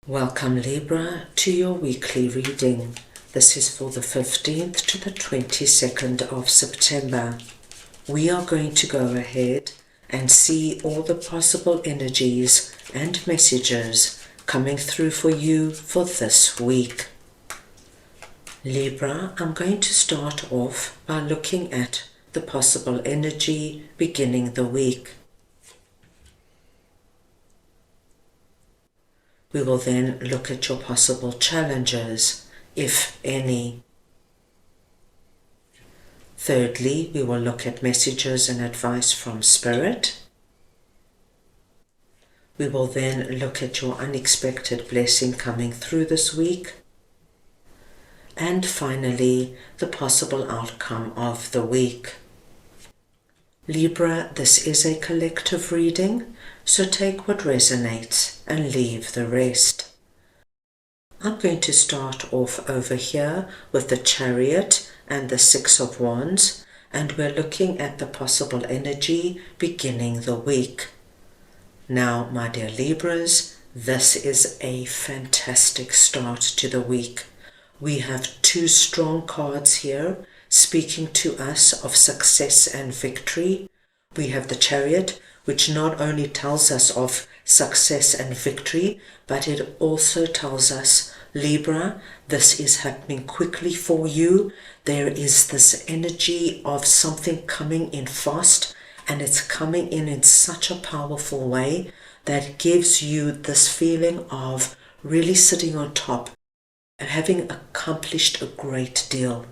Welcome Libra to your weekly reading. This is for the 15th to the 22nd of September. We are going to go ahead and see all the possible energies and messages coming through for you for this week. Libra, I'm going to start off by looking at the possible energy beginning the week. We will then look at your possible challenges, if any. Thirdly, we will look at messages and advice from Spirit. We will then look at your unexpected blessing coming through this week. And finally, the possible outcome of the week. Libra, this is a collective reading, so take what resonates and leave the rest. I'm going to start off over here with the Chariot and the Six of Wands, and we're looking at the possible energy beginning the week. Now, my dear Libras, this is a fantastic start to the week. We have two strong cards here speaking to us of success and victory. We have the Chariot, which not only tells us of success and victory, but it also tells us, Libra, this is happening quickly for you. There is this energy of something coming in fast, and it's coming in such a powerful way that gives you this feeling of really sitting on top and having accomplished a great deal.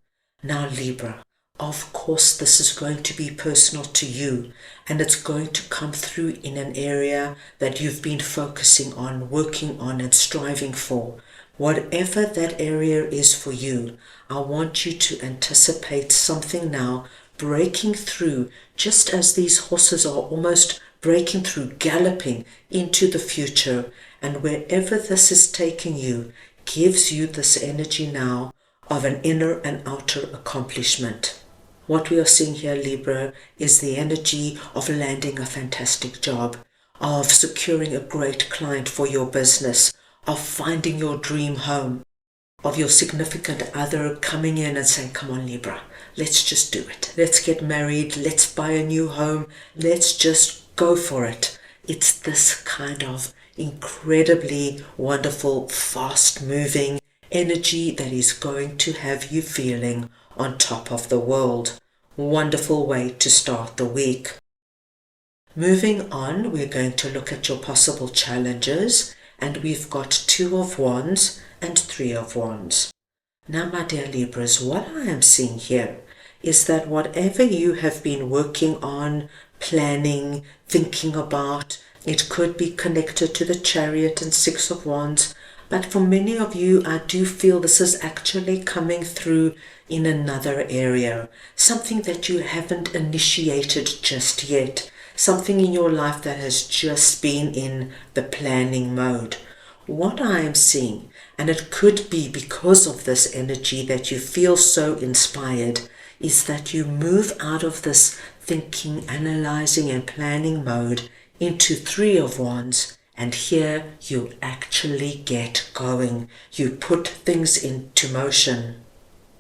Now, Libra, of course this is going to be personal to you, and it's going to come through in an area that you've been focusing on, working on and striving for. Whatever that area is for you, I want you to anticipate something now breaking through, just as these horses are almost breaking through, galloping into the future. And wherever this is taking you, gives you this energy now of an inner and outer accomplishment. What we are seeing here, Libra, is the energy of landing a fantastic job, of securing a great client for your business, of finding your dream home, of your significant other coming in and saying, come on Libra, let's just do it. Let's get married, let's buy a new home, let's just go for it. It's this kind of incredibly wonderful, fast-moving energy that is going to have you feeling on top of the world. Wonderful way to start the week. Moving on, we're going to look at your possible challenges, and we've got Two of Wands and Three of Wands. Now, my dear Libras, what I am seeing here is that whatever you have been working on, planning, thinking about, it could be connected to the Chariot and Six of Wands, but for many of you, I do feel this is actually coming through in another area, something that you haven't initiated just yet, something in your life that has just been in the planning mode. What I am seeing, and it could be because of this energy that you feel so inspired, is that you move out of this thinking, analyzing and planning mode into Three of Wands, and here you actually get going. You put things into motion.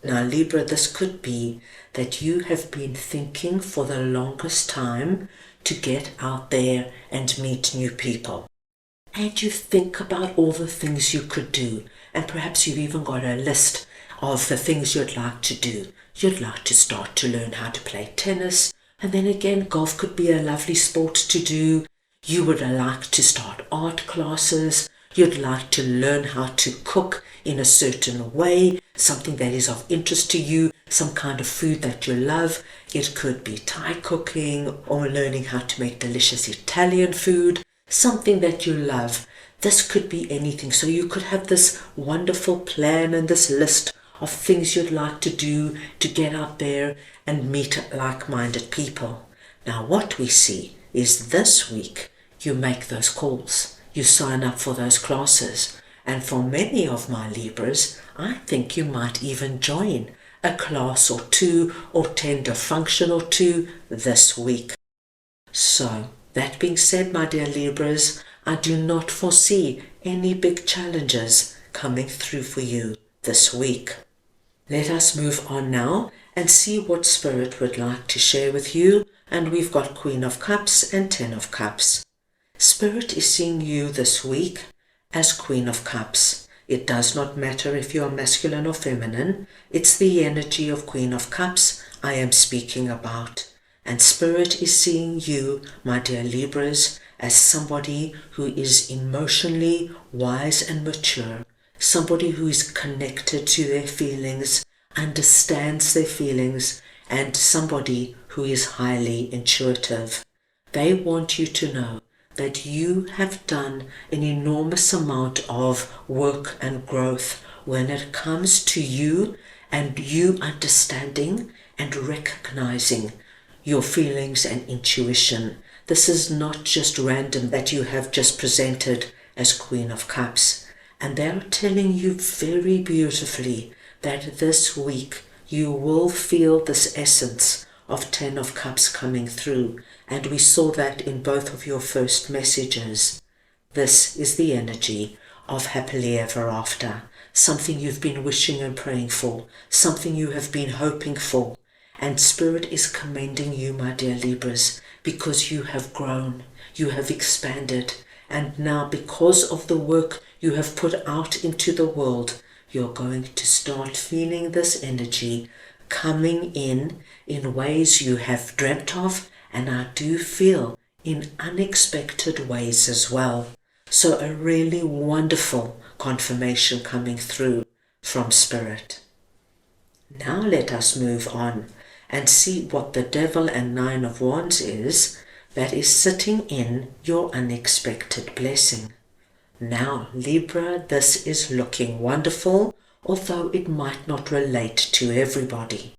Now, Libra, this could be that you have been thinking for the longest time to get out there and meet new people. And you think about all the things you could do, and perhaps you've even got a list of the things you'd like to do. You'd like to start to learn how to play tennis, and then again, golf could be a lovely sport to do. You would like to start art classes. You'd like to learn how to cook in a certain way, something that is of interest to you, some kind of food that you love. It could be Thai cooking or learning how to make delicious Italian food, something that you love. This could be anything. So you could have this wonderful plan and this list of things you'd like to do to get out there and meet like-minded people. Now, what we see is this week, you make those calls, you sign up for those classes, and for many of my Libras, I think you might even join a class or two or attend a function or two this week. So, that being said, my dear Libras, I do not foresee any big challenges coming through for you this week. Let us move on now and see what Spirit would like to share with you. And we've got Queen of Cups and Ten of Cups. Spirit is seeing you this week as Queen of Cups. It does not matter if you are masculine or feminine. It's the energy of Queen of Cups I am speaking about. And Spirit is seeing you, my dear Libras, as somebody who is emotionally wise and mature. Somebody who is connected to their feelings, understands their feelings, and somebody who is highly intuitive. They want you to know that you have done an enormous amount of work and growth when it comes to you and you understanding and recognizing your feelings and intuition. This is not just random that you have just presented as Queen of Cups. And they're telling you very beautifully that this week you will feel this essence of Ten of Cups coming through. And we saw that in both of your first messages. This is the energy of happily ever after. Something you've been wishing and praying for. Something you have been hoping for. And Spirit is commending you, my dear Libras, because you have grown, you have expanded, and now because of the work you have put out into the world, you're going to start feeling this energy coming in ways you have dreamt of, and I do feel in unexpected ways as well. So a really wonderful confirmation coming through from Spirit. Now let us move on and see what the Devil and Nine of Wands is that is sitting in your unexpected blessing. Now, Libra, this is looking wonderful, although it might not relate to everybody.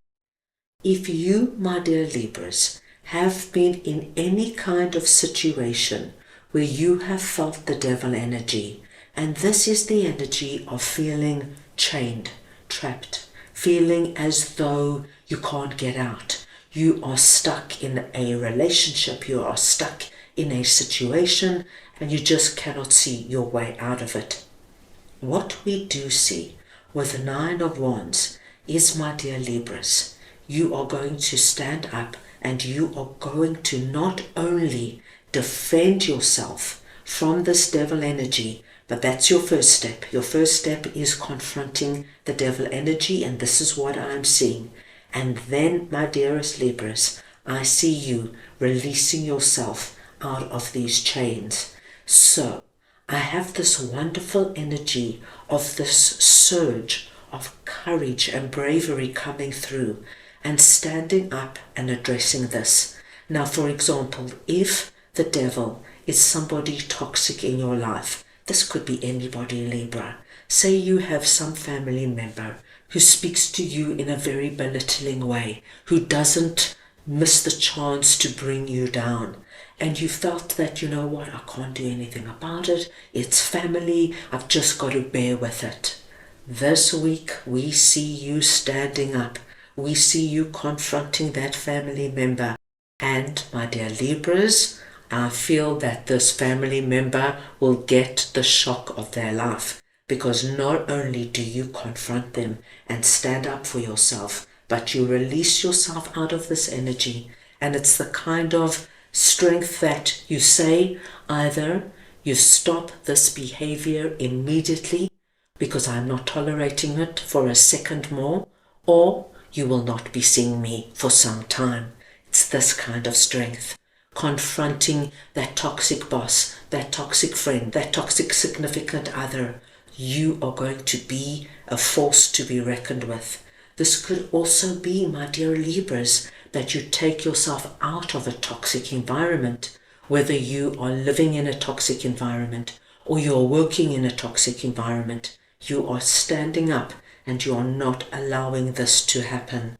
If you, my dear Libras, have been in any kind of situation where you have felt the Devil energy, and this is the energy of feeling chained, trapped, feeling as though you can't get out. You are stuck in a relationship, you are stuck in a situation, and you just cannot see your way out of it. What we do see with the Nine of Wands is, my dear Libras, you are going to stand up and you are going to not only defend yourself from this Devil energy, but that's your first step. Your first step is confronting the Devil energy, and this is what I'm seeing. And then, my dearest Libras, I see you releasing yourself out of these chains. So, I have this wonderful energy of this surge of courage and bravery coming through and standing up and addressing this. Now, for example, if the Devil is somebody toxic in your life, this could be anybody, Libra. Say you have some family member who speaks to you in a very belittling way, who doesn't miss the chance to bring you down. And you felt that, you know what, I can't do anything about it. It's family. I've just got to bear with it. This week, we see you standing up. We see you confronting that family member. And, my dear Libras, I feel that this family member will get the shock of their life, because not only do you confront them and stand up for yourself, but you release yourself out of this energy. And it's the kind of strength that you say, either you stop this behavior immediately because I'm not tolerating it for a second more, or you will not be seeing me for some time. It's this kind of strength. Confronting that toxic boss, that toxic friend, that toxic significant other. You are going to be a force to be reckoned with. This could also be, my dear Libras, that you take yourself out of a toxic environment, whether you are living in a toxic environment or you're working in a toxic environment. You are standing up and you are not allowing this to happen.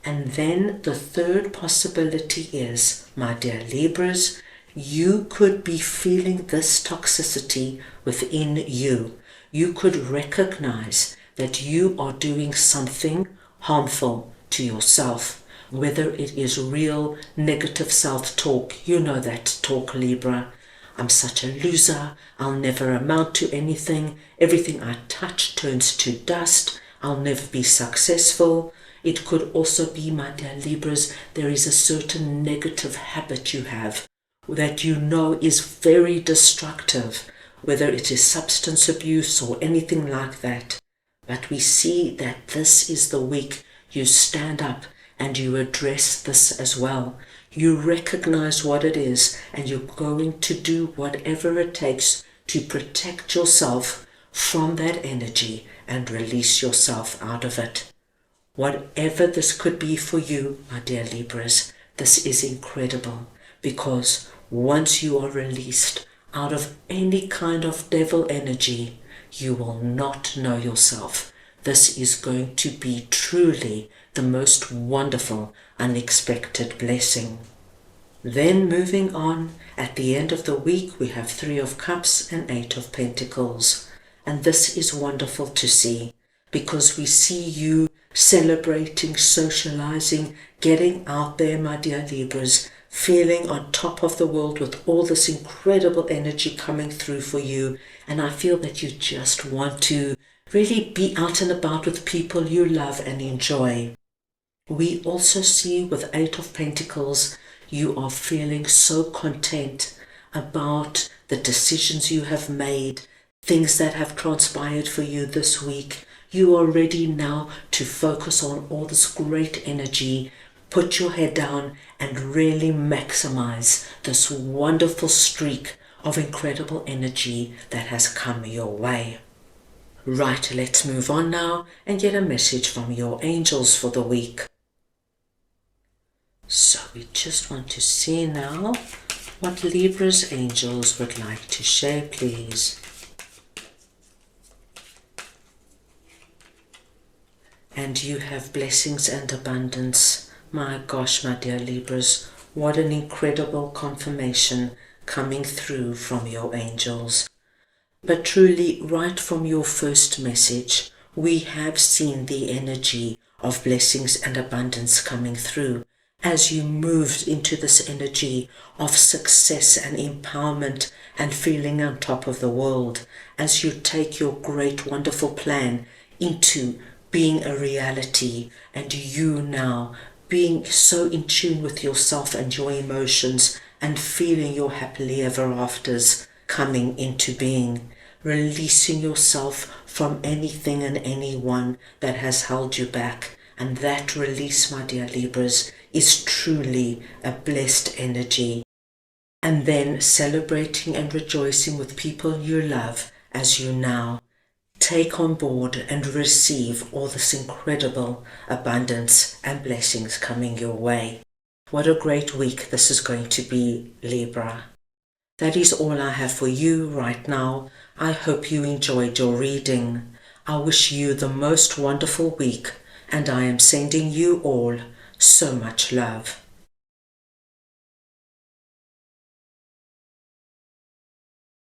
And then the third possibility is, my dear Libras, you could be feeling this toxicity within you. You could recognize that you are doing something harmful to yourself, whether it is real negative self-talk. You know that talk, Libra. I'm such a loser, I'll never amount to anything, everything I touch turns to dust, I'll never be successful. It could also be, my dear Libras, there is a certain negative habit you have that you know is very destructive, whether it is substance abuse or anything like that. But we see that this is the week you stand up and you address this as well. You recognize what it is and you're going to do whatever it takes to protect yourself from that energy and release yourself out of it. Whatever this could be for you, my dear Libras, this is incredible, because once you are released out of any kind of devil energy, you will not know yourself. This is going to be truly the most wonderful, unexpected blessing. Then moving on, at the end of the week we have 3 of Cups and 8 of Pentacles. And this is wonderful to see, because we see you celebrating, socializing, getting out there, my dear Libras, feeling on top of the world with all this incredible energy coming through for you. And I feel that you just want to really be out and about with people you love and enjoy. We also see with 8 of Pentacles, you are feeling so content about the decisions you have made, things that have transpired for you this week. You are ready now to focus on all this great energy, put your head down and really maximize this wonderful streak of incredible energy that has come your way. Right, let's move on now and get a message from your angels for the week. So we just want to see now what Libra's angels would like to share, please. And you have blessings and abundance. My gosh, my dear Libras, what an incredible confirmation coming through from your angels. But truly, right from your first message, we have seen the energy of blessings and abundance coming through as you moved into this energy of success and empowerment and feeling on top of the world, as you take your great, wonderful plan into being a reality, and you now being so in tune with yourself and your emotions and feeling your happily ever afters coming into being, releasing yourself from anything and anyone that has held you back. And that release, my dear Libras, is truly a blessed energy. And then celebrating and rejoicing with people you love as you now take on board and receive all this incredible abundance and blessings coming your way. What a great week this is going to be, Libra. That is all I have for you right now. I hope you enjoyed your reading. I wish you the most wonderful week, and I am sending you all so much love.